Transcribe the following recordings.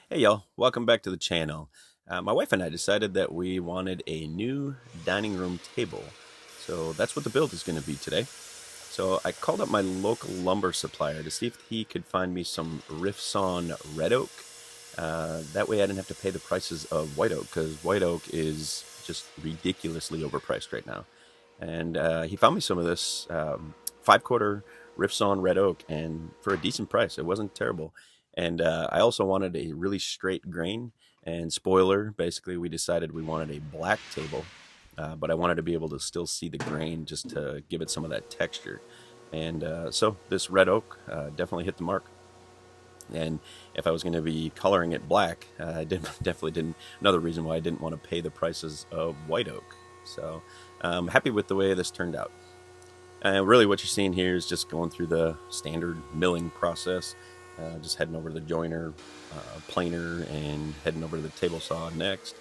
Hey y'all, welcome back to the channel. My wife and I decided that we wanted a new dining room table. So that's what the build is going to be today. So I called up my local lumber supplier to see if he could find me some rift sawn red oak. That way I didn't have to pay the prices of white oak because white oak is just ridiculously overpriced right now. And he found me some of this 5/4 rift sawn red oak, and for a decent price. It wasn't terrible. And I also wanted a really straight grain. And spoiler, basically, we decided we wanted a black table, but I wanted to be able to still see the grain just to give it some of that texture. And so this red oak definitely hit the mark. And if I was going to be coloring it black, I definitely didn't. Another reason why I didn't want to pay the prices of white oak. So I'm happy with the way this turned out. Really, what you're seeing here is just going through the standard milling process. Just heading over to the joiner, planer, and heading over to the table saw next.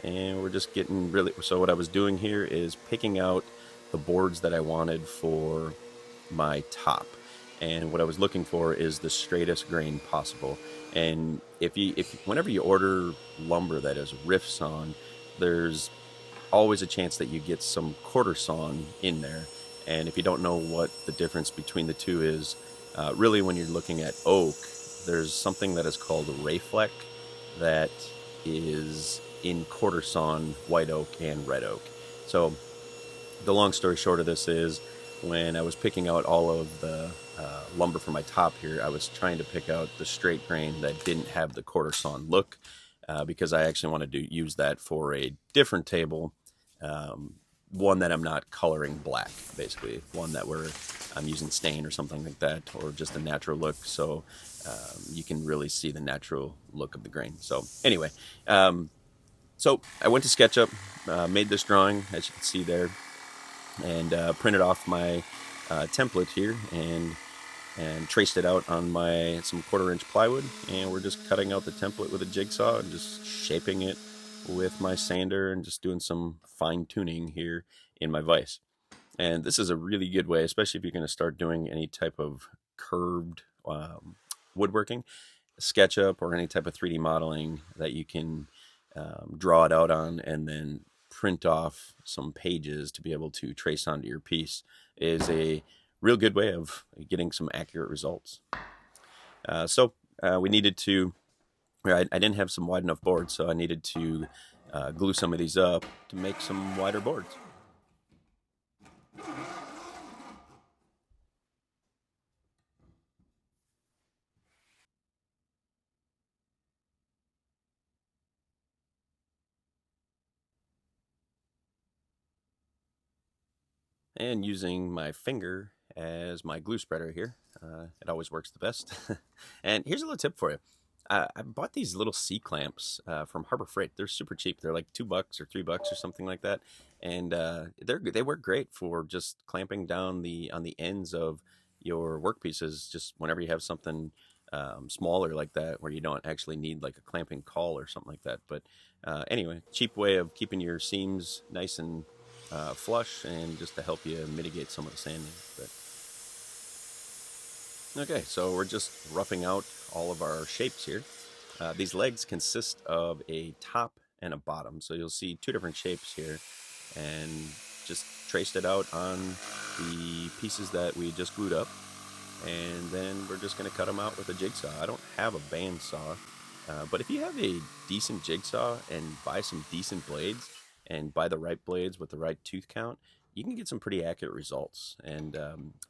And we're just getting really. So what I was doing here is picking out the boards that I wanted for my top. And what I was looking for is the straightest grain possible. And whenever you order lumber that is rift sawn, there's always a chance that you get some quarter sawn in there. And if you don't know what the difference between the two is, really when you're looking at oak, there's something that is called rayfleck that is in quarter sawn white oak and red oak. So the long story short of this is when I was picking out all of the lumber for my top here, I was trying to pick out the straight grain that didn't have the quarter sawn look, because I actually wanted to use that for a different table, um, one that I'm not coloring black, basically one that where I'm using stain or something like that, or just a natural look, so you can really see the natural look of the grain. So anyway, so I went to SketchUp, made this drawing as you can see there, and printed off my template here and traced it out on my some 1/4 inch plywood, and we're just cutting out the template with a jigsaw and just shaping it with my sander and just doing some fine tuning here in my vise. And this is a really good way, especially if you're going to start doing any type of curved woodworking, SketchUp, or any type of 3D modeling that you can draw it out on and then print off some pages to be able to trace onto your piece is a real good way of getting some accurate results. So we needed to, I didn't have some wide enough boards, so I needed to glue some of these up to make some wider boards. And using my finger as my glue spreader here, it always works the best. And here's a little tip for you. I bought these little C-clamps from Harbor Freight. They're super cheap. They're like $2 or $3 or something like that, and they work great for just clamping down on the ends of your workpieces. Just whenever you have something smaller like that, where you don't actually need like a clamping caul or something like that. But anyway, cheap way of keeping your seams nice and flush, and just to help you mitigate some of the sanding. But okay, so we're just roughing out all of our shapes here. These legs consist of a top and a bottom, so you'll see two different shapes here, and just traced it out on the pieces that we just glued up, and then we're just going to cut them out with a jigsaw. I don't have a bandsaw, but if you have a decent jigsaw and buy some decent blades, and buy the right blades with the right tooth count, you can get some pretty accurate results. And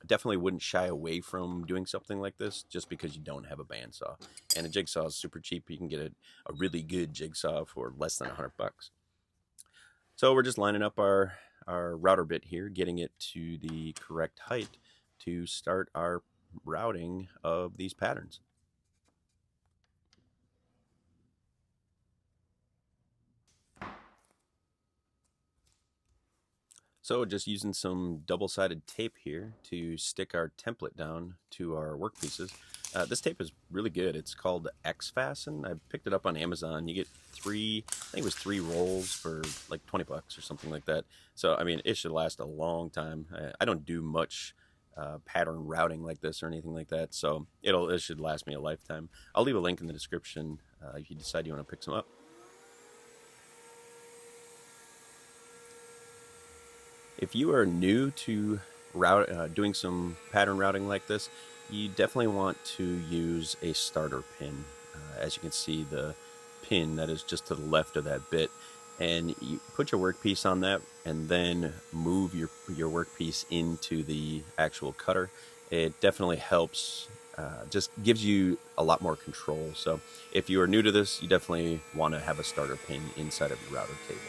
definitely wouldn't shy away from doing something like this just because you don't have a bandsaw. And a jigsaw is super cheap. You can get a really good jigsaw for less than $100. So we're just lining up our router bit here, getting it to the correct height to start our routing of these patterns. So just using some double-sided tape here to stick our template down to our workpieces. This tape is really good. It's called X-Fasten. I picked it up on Amazon. You get I think it was 3 rolls for like $20 or something like that. So, I mean, it should last a long time. I don't do much pattern routing like this or anything like that. So it should last me a lifetime. I'll leave a link in the description if you decide you want to pick some up. If you are new to doing some pattern routing like this, you definitely want to use a starter pin. As you can see, the pin that is just to the left of that bit, and you put your workpiece on that and then move your workpiece into the actual cutter. It definitely helps, just gives you a lot more control. So if you are new to this, you definitely want to have a starter pin inside of your router table.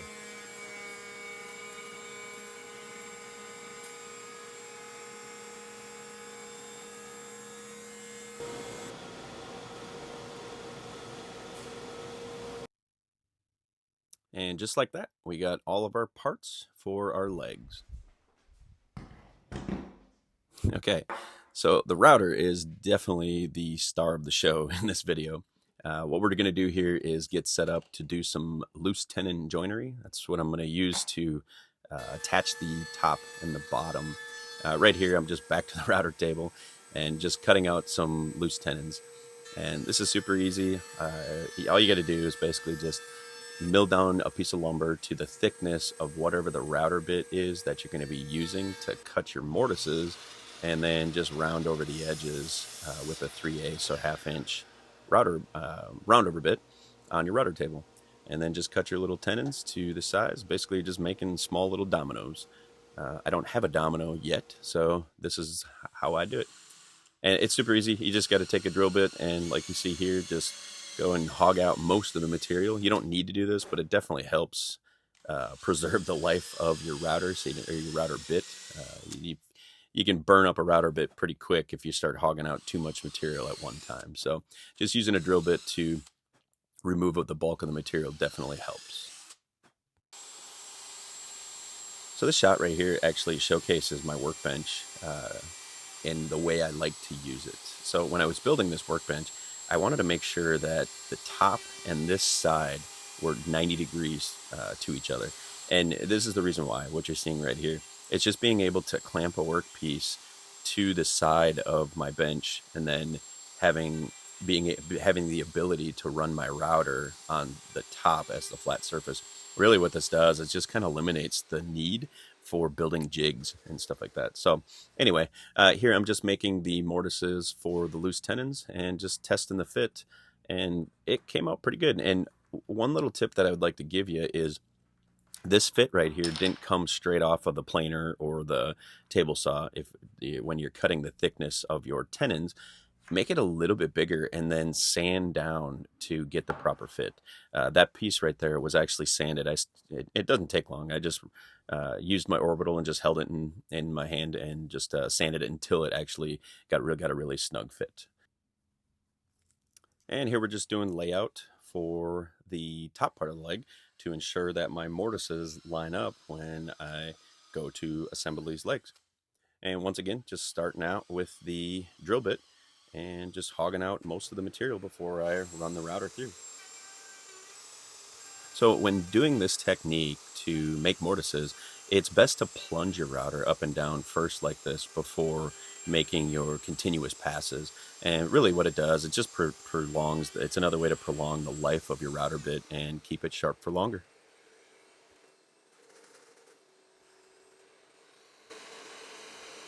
And just like that, we got all of our parts for our legs. Okay, so the router is definitely the star of the show in this video. What we're going to do here is get set up to do some loose tenon joinery. That's what I'm going to use to attach the top and the bottom. Right here, I'm just back to the router table and just cutting out some loose tenons. And this is super easy. All you got to do is basically just mill down a piece of lumber to the thickness of whatever the router bit is that you're going to be using to cut your mortises, and then just round over the edges with a 3/8 or ½ inch router round over bit on your router table, and then just cut your little tenons to the size. Basically just making small little dominoes. I don't have a domino yet, so this is how I do it. And it's super easy. You just got to take a drill bit and, like you see here, just go and hog out most of the material. You don't need to do this, but it definitely helps preserve the life of your router, or your router bit. You can burn up a router bit pretty quick if you start hogging out too much material at one time. So just using a drill bit to remove the bulk of the material definitely helps. So this shot right here actually showcases my workbench in the way I like to use it. So when I was building this workbench, I wanted to make sure that the top and this side were 90 degrees to each other. And this is the reason why, what you're seeing right here. It's just being able to clamp a workpiece to the side of my bench, and then having the ability to run my router on the top as the flat surface. Really what this does is just kind of eliminates the need for building jigs and stuff like that. So anyway, here I'm just making the mortises for the loose tenons and just testing the fit, and it came out pretty good. And one little tip that I would like to give you is this fit right here didn't come straight off of the planer or the table saw. When you're cutting the thickness of your tenons, make it a little bit bigger and then sand down to get the proper fit. That piece right there was actually sanded. It doesn't take long. I just used my orbital and just held it in my hand and just sanded it until it actually got a really snug fit. And here we're just doing layout for the top part of the leg to ensure that my mortises line up when I go to assemble these legs. And once again, just starting out with the drill bit and just hogging out most of the material before I run the router through. So when doing this technique to make mortises, it's best to plunge your router up and down first like this before making your continuous passes. And really what it does, it just prolongs, it's another way to prolong the life of your router bit and keep it sharp for longer.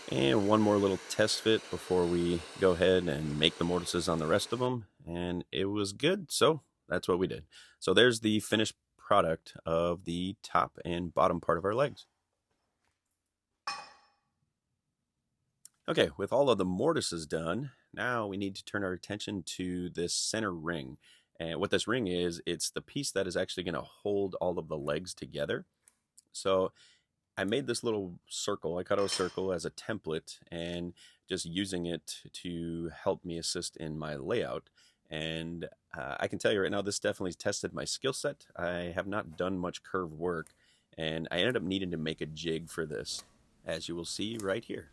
And one more little test fit before we go ahead and make the mortises on the rest of them. And it was good, so that's what we did. So there's the finished product of the top and bottom part of our legs. Okay, with all of the mortises done, now we need to turn our attention to this center ring. And what this ring is, it's the piece that is actually going to hold all of the legs together. So I made this little circle. I cut out a circle as a template and just using it to help me assist in my layout. And I can tell you right now, this definitely tested my skill set. I have not done much curved work, and I ended up needing to make a jig for this, as you will see right here.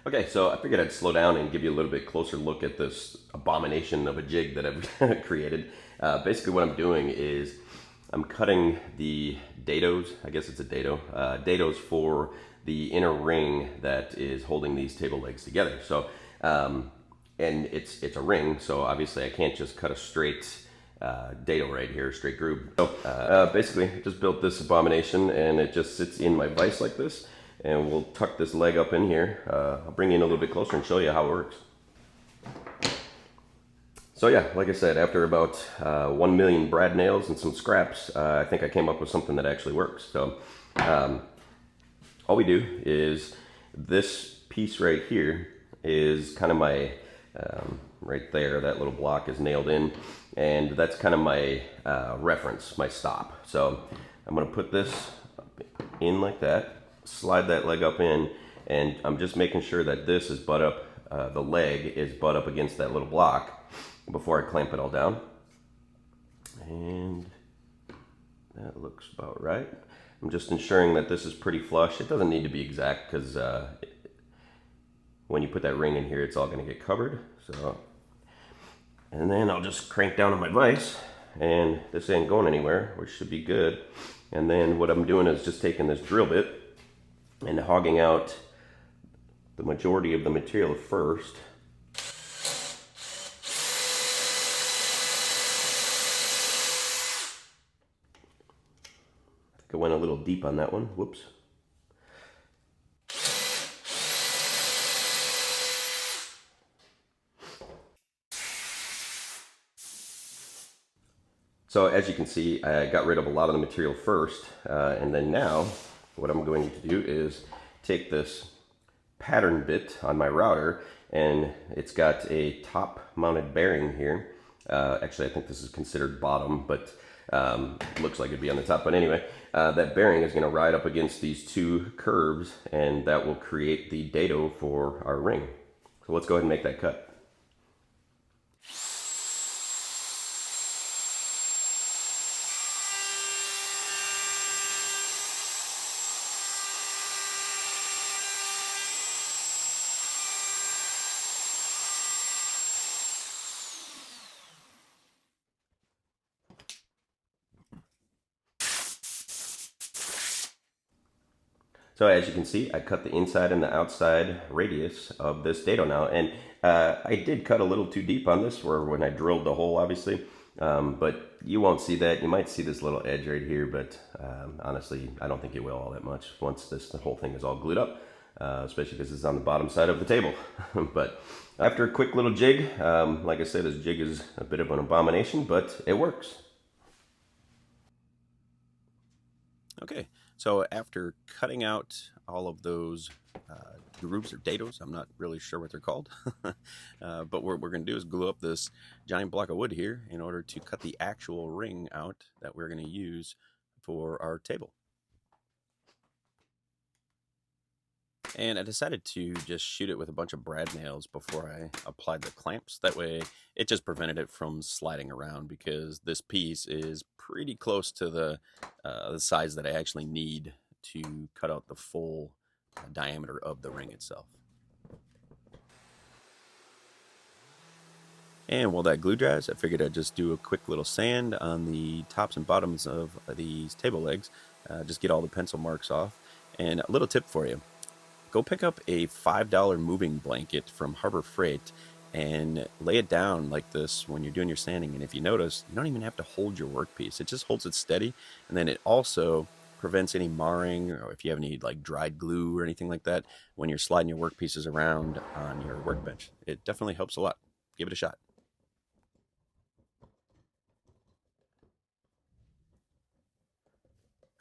Okay, so I figured I'd slow down and give you a little bit closer look at this abomination of a jig that I've created. Basically what I'm doing is I'm cutting the dados, I guess it's a dado, dados for the inner ring that is holding these table legs together. So, and it's a ring, so obviously I can't just cut a straight dado right here, straight groove. So basically, just built this abomination, and it just sits in my vise like this. And we'll tuck this leg up in here. I'll bring you in a little bit closer and show you how it works. So yeah, like I said, after about 1 million brad nails and some scraps, I think I came up with something that actually works. So all we do is this piece right here is kind of my, right there, that little block is nailed in, and that's kind of my reference, my stop. So I'm gonna put this in like that, slide that leg up in, and I'm just making sure that this is butt up, the leg is butt up against that little block before I clamp it all down. And that looks about right. I'm just ensuring that this is pretty flush. It doesn't need to be exact because when you put that ring in here, it's all going to get covered. So, and then I'll just crank down on my vise, and this ain't going anywhere, which should be good. And then what I'm doing is just taking this drill bit and hogging out the majority of the material first. I went a little deep on that one. Whoops. So as you can see, I got rid of a lot of the material first, and then now what I'm going to do is take this pattern bit on my router, and it's got a top mounted bearing here. Actually, I think this is considered bottom, but looks like it'd be on the top. But anyway, that bearing is going to ride up against these two curves, and that will create the dado for our ring. So let's go ahead and make that cut. So as you can see, I cut the inside and the outside radius of this dado now, and I did cut a little too deep on this when I drilled the hole, obviously, but you won't see that. You might see this little edge right here, but honestly, I don't think you will all that much once the whole thing is all glued up, especially because it's on the bottom side of the table. But after a quick little jig, like I said, this jig is a bit of an abomination, but it works. Okay, so after cutting out all of those grooves or dados, I'm not really sure what they're called, but what we're going to do is glue up this giant block of wood here in order to cut the actual ring out that we're going to use for our table. And I decided to just shoot it with a bunch of brad nails before I applied the clamps. That way it just prevented it from sliding around, because this piece is pretty close to the size that I actually need to cut out the full diameter of the ring itself. And while that glue dries, I figured I'd just do a quick little sand on the tops and bottoms of these table legs, just get all the pencil marks off. And a little tip for you. Go pick up a $5 moving blanket from Harbor Freight and lay it down like this when you're doing your sanding. And if you notice, you don't even have to hold your workpiece. It just holds it steady. And then it also prevents any marring, or if you have any like dried glue or anything like that when you're sliding your workpieces around on your workbench. It definitely helps a lot. Give it a shot.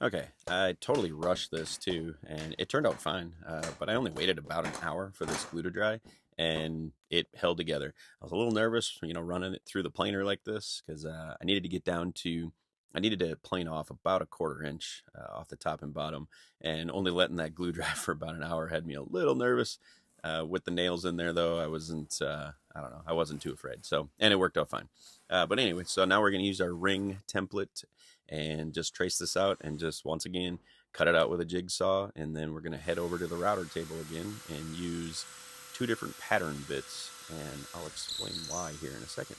Okay, I totally rushed this too, and it turned out fine. But I only waited about an hour for this glue to dry, and it held together. I was a little nervous, running it through the planer like this, because I needed to get down to, I needed to plane off about a 1/4 inch off the top and bottom, and only letting that glue dry for about an hour had me a little nervous. With the nails in there, though, I wasn't, I don't know, I wasn't too afraid. So, and it worked out fine. But anyway, so now we're going to use our ring template and just trace this out and just once again cut it out with a jigsaw, and then we're going to head over to the router table again and use 2 different pattern bits, and I'll explain why here in a second.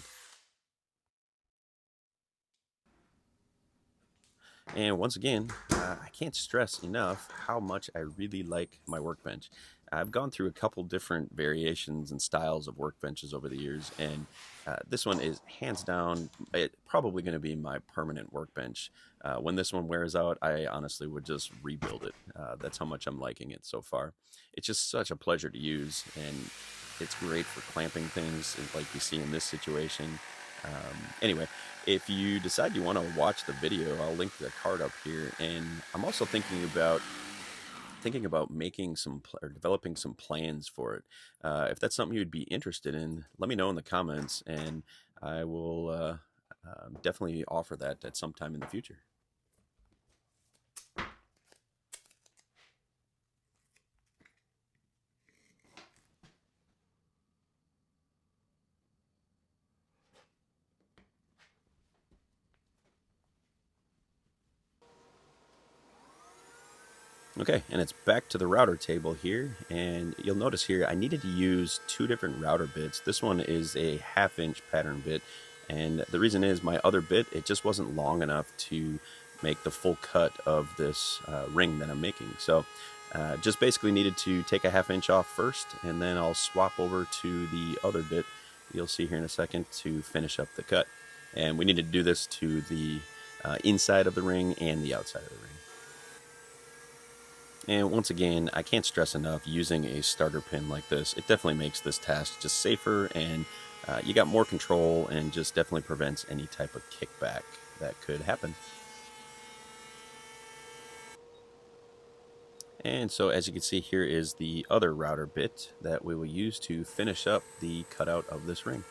And once again, I can't stress enough how much I really like my workbench. I've gone through a couple different variations and styles of workbenches over the years, and this one is hands down probably going to be my permanent workbench. When this one wears out, I honestly would just rebuild it. That's how much I'm liking it so far. It's just such a pleasure to use, and it's great for clamping things like you see in this situation. Anyway, if you decide you want to watch the video, I'll link the card up here. And I'm also thinking about making or developing some plans for it. If that's something you'd be interested in, let me know in the comments, and I will definitely offer that at some time in the future. Okay, and it's back to the router table here, and you'll notice here I needed to use two different router bits. This one is a 1/2 inch pattern bit, and the reason is my other bit, it just wasn't long enough to make the full cut of this ring that I'm making. So just basically needed to take a 1/2 inch off first, and then I'll swap over to the other bit you'll see here in a second to finish up the cut. And we need to do this to the inside of the ring and the outside of the ring. And once again, I can't stress enough, using a starter pin like this, it definitely makes this task just safer, and you got more control, and just definitely prevents any type of kickback that could happen. And so as you can see, here is the other router bit that we will use to finish up the cutout of this ring.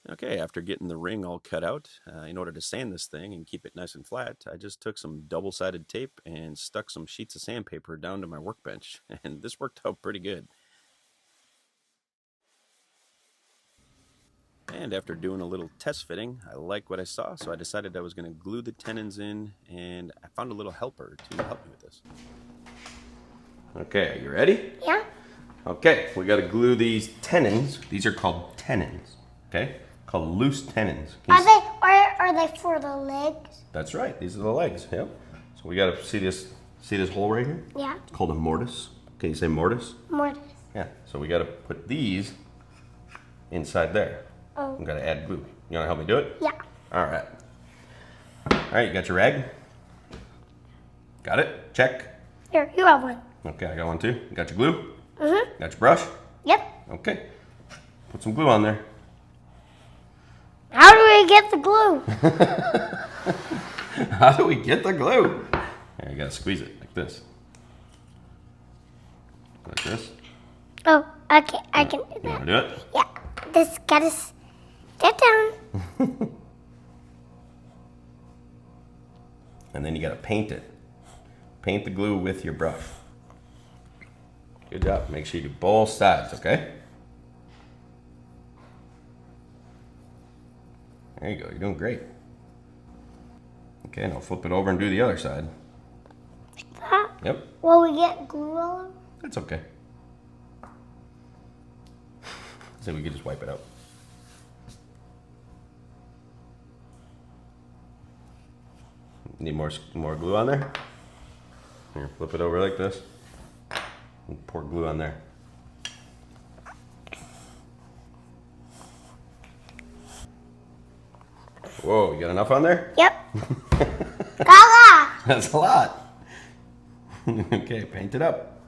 Okay, after getting the ring all cut out, in order to sand this thing and keep it nice and flat, I just took some double-sided tape and stuck some sheets of sandpaper down to my workbench, and this worked out pretty good. And after doing a little test fitting, I liked what I saw, so I decided I was going to glue the tenons in, and I found a little helper to help me with this. Okay, are you ready? Yeah. Okay, we got to glue these tenons. These are called tenons, okay? Called loose tenons. Are they for the legs? That's right. These are the legs. Yep. So we got to see this hole right here? Yeah. It's called a mortise. Can you say mortise? Mortise. Yeah. So we got to put these inside there. Oh. We got to add glue. You want to help me do it? Yeah. All right. All right. You got your rag? Got it? Check. Here, you have one. Okay, I got one too. You got your glue? Mm-hmm. Got your brush? Yep. Okay. Put some glue on there. How do we get the glue? How do we get the glue? Here, you gotta squeeze it like this. Like this. Oh, okay. I can do You that. wanna do it? Yeah. This gotta sit down. And then you gotta paint it. Paint the glue with your brush. Good job. Make sure you do both sides, okay? There you go. You're doing great. Okay, now flip it over and do the other side. That? Yep, Will we get glue all over? that's okay. So we can just wipe it out. Need more glue on there? Here, flip it over like this. And pour glue on there. Whoa, you got enough on there? Yep. Gala! That's a lot. Okay, paint it up.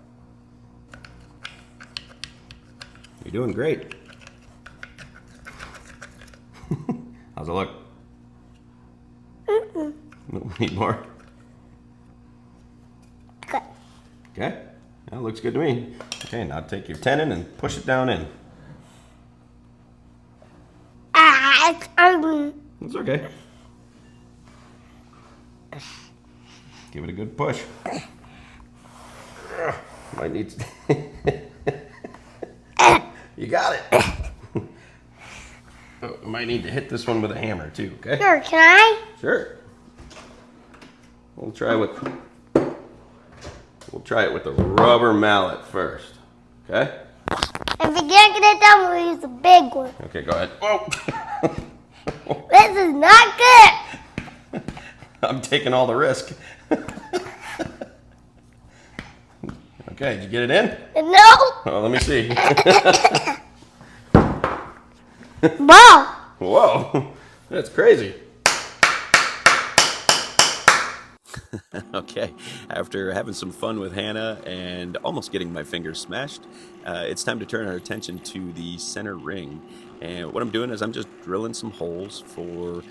You're doing great. How's it look? Need more? Good. Okay, that looks good to me. Okay, now take your tenon and push it down in. It's okay. Give it a good push. Might need You got it. Oh, you might need to hit this one with a hammer too, okay? Sure, can I? Sure. We'll try with We'll try it with the rubber mallet first. Okay? If we can't get it done, we'll use the big one. Okay, go ahead. Whoa! This is not good. I'm taking all the risk. Okay, did you get it in? No. Oh, let me see. Wow. Whoa, that's crazy. Okay, after having some fun with Hannah and almost getting my fingers smashed, it's time to turn our attention to the center ring. And what I'm doing is I'm just drilling some holes for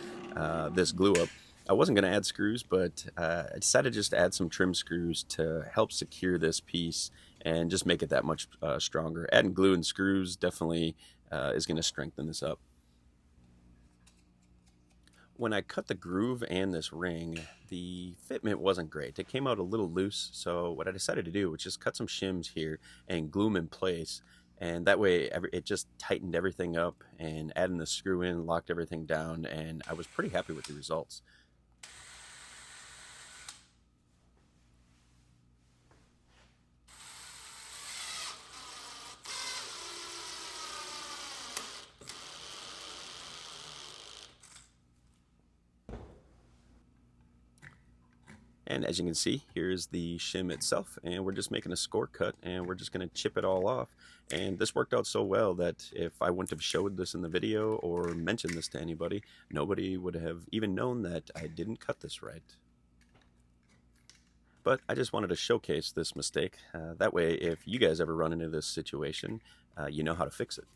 this glue up. I wasn't going to add screws, but I decided just to add some trim screws to help secure this piece and just make it that much stronger. Adding glue and screws definitely is going to strengthen this up. When I cut the groove and this ring, the fitment wasn't great. It came out a little loose, so what I decided to do was just cut some shims here and glue them in place, and that way it just tightened everything up, and adding the screw in locked everything down, and I was pretty happy with the results. And as you can see, here's the shim itself, and we're just making a score cut, and we're just going to chip it all off. And this worked out so well that if I wouldn't have showed this in the video or mentioned this to anybody, nobody would have even known that I didn't cut this right. But I just wanted to showcase this mistake. That way, if you guys ever run into this situation, you know how to fix it.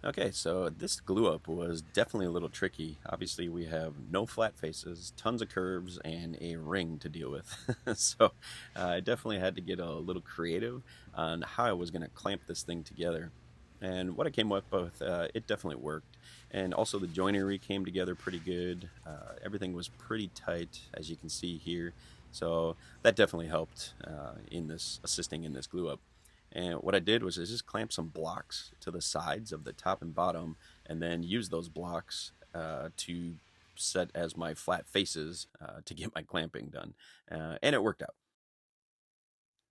Okay, so this glue up was definitely a little tricky. Obviously, we have no flat faces, tons of curves, and a ring to deal with. So I definitely had to get a little creative on how I was going to clamp this thing together. And what I came up with, it definitely worked. And also the joinery came together pretty good. Everything was pretty tight, as you can see here. So that definitely helped in this, assisting in this glue up. And what I did was I just clamped some blocks to the sides of the top and bottom, and then use those blocks to set as my flat faces to get my clamping done. And it worked out.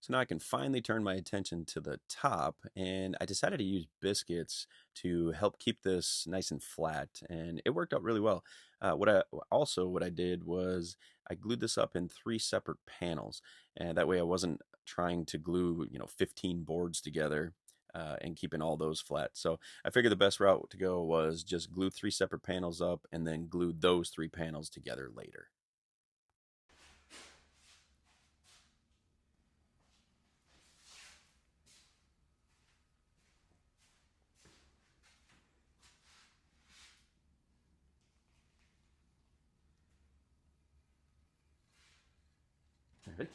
So now I can finally turn my attention to the top, and I decided to use biscuits to help keep this nice and flat, and it worked out really well. What I did was I glued this up in three separate panels, and that way I wasn't trying to glue 15 boards together and keeping all those flat. So I figured the best route to go was just glue three separate panels up and then glue those three panels together later. All right.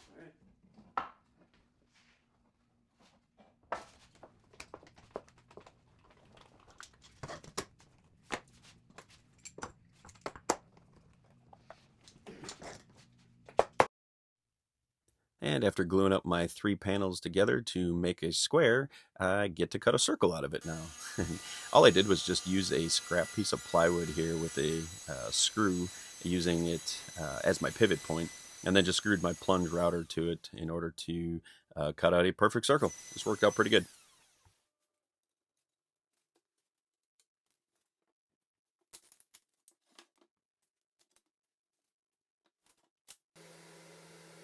And after gluing up my three panels together to make a square, I get to cut a circle out of it now. All I did was just use a scrap piece of plywood here with a screw, using it as my pivot point, and then just screwed my plunge router to it in order to cut out a perfect circle. This worked out pretty good.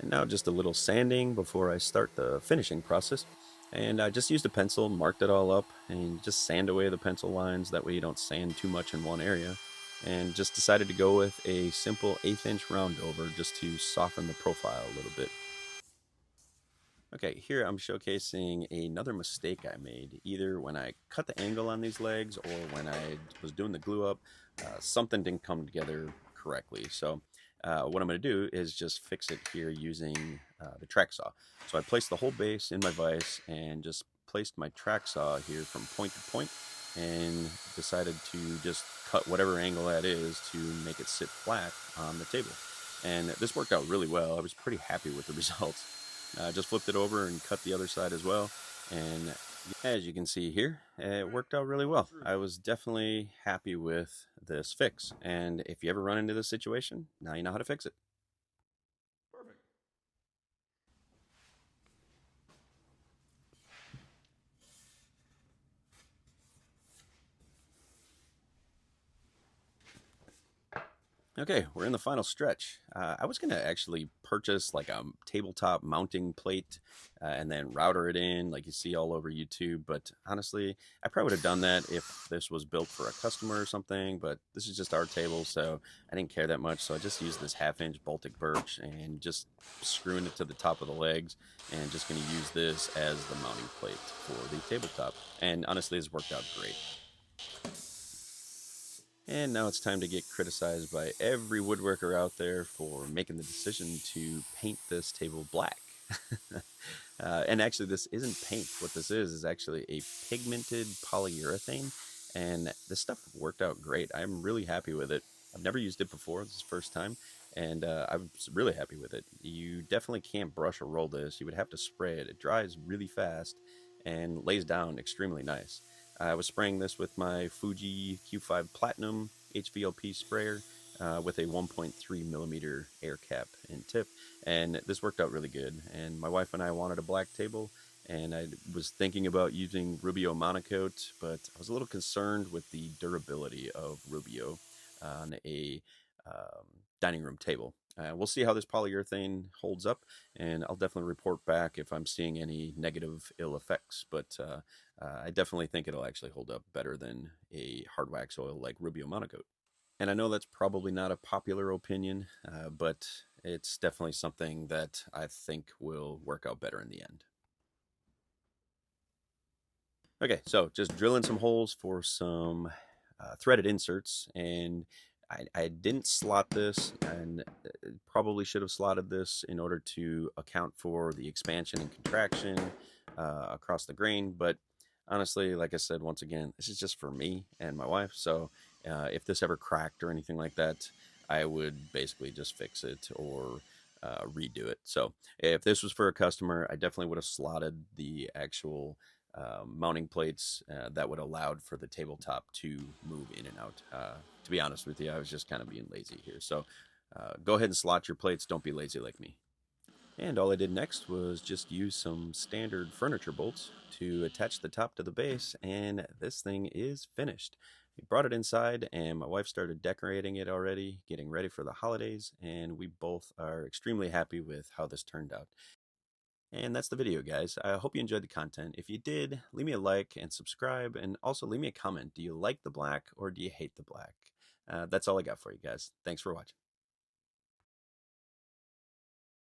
And now just a little sanding before I start the finishing process. And I just used a pencil, marked it all up, and just sand away the pencil lines. That way you don't sand too much in one area. And just decided to go with a simple 1/8 inch round over just to soften the profile a little bit. Okay, here I'm showcasing another mistake I made. Either when I cut the angle on these legs or when I was doing the glue up, something didn't come together correctly. So what I'm going to do is just fix it here using the track saw. So I placed the whole base in my vise and just placed my track saw here from point to point, and decided to just cut whatever angle that is to make it sit flat on the table. And this worked out really well. I was pretty happy with the results. Just flipped it over and cut the other side as well. And As you can see here, it worked out really well. I was definitely happy with this fix. And if you ever run into this situation, now you know how to fix it. Okay, we're in the final stretch. I was going to actually purchase like a tabletop mounting plate and then router it in like you see all over YouTube. But honestly, I probably would have done that if this was built for a customer or something. But this is just our table, so I didn't care that much. So I just used this 1/2 inch Baltic birch and just screwing it to the top of the legs and just going to use this as the mounting plate for the tabletop. And honestly, it's worked out great. And now it's time to get criticized by every woodworker out there for making the decision to paint this table black. And actually, this isn't paint. What this is actually a pigmented polyurethane. And this stuff worked out great. I'm really happy with it. I've never used it before. This is the first time. And I was really happy with it. You definitely can't brush or roll this. You would have to spray it. It dries really fast and lays down extremely nice. I was spraying this with my Fuji Q5 Platinum HVLP sprayer with a 1.3 millimeter air cap and tip, and this worked out really good. And my wife and I wanted a black table, and I was thinking about using Rubio Monocoat, but I was a little concerned with the durability of Rubio on a dining room table. We'll see how this polyurethane holds up, and I'll definitely report back if I'm seeing any negative ill effects. But I definitely think it'll actually hold up better than a hard wax oil like Rubio Monocoat. And I know that's probably not a popular opinion, but it's definitely something that I think will work out better in the end. Okay, so just drilling some holes for some threaded inserts, and I didn't slot this, and probably should have slotted this in order to account for the expansion and contraction across the grain. But honestly, like I said, once again, this is just for me and my wife. So if this ever cracked or anything like that, I would basically just fix it or redo it. So if this was for a customer, I definitely would have slotted the actual mounting plates that would allowed for the tabletop to move in and out. To be honest with you, I was just kind of being lazy here. So go ahead and slot your plates. Don't be lazy like me. And all I did next was just use some standard furniture bolts to attach the top to the base, and this thing is finished. We brought it inside, and my wife started decorating it already, getting ready for the holidays, and we both are extremely happy with how this turned out. And that's the video, guys. I hope you enjoyed the content. If you did, leave me a like and subscribe, and also leave me a comment. Do you like the black or do you hate the black? That's all I got for you guys. Thanks for watching.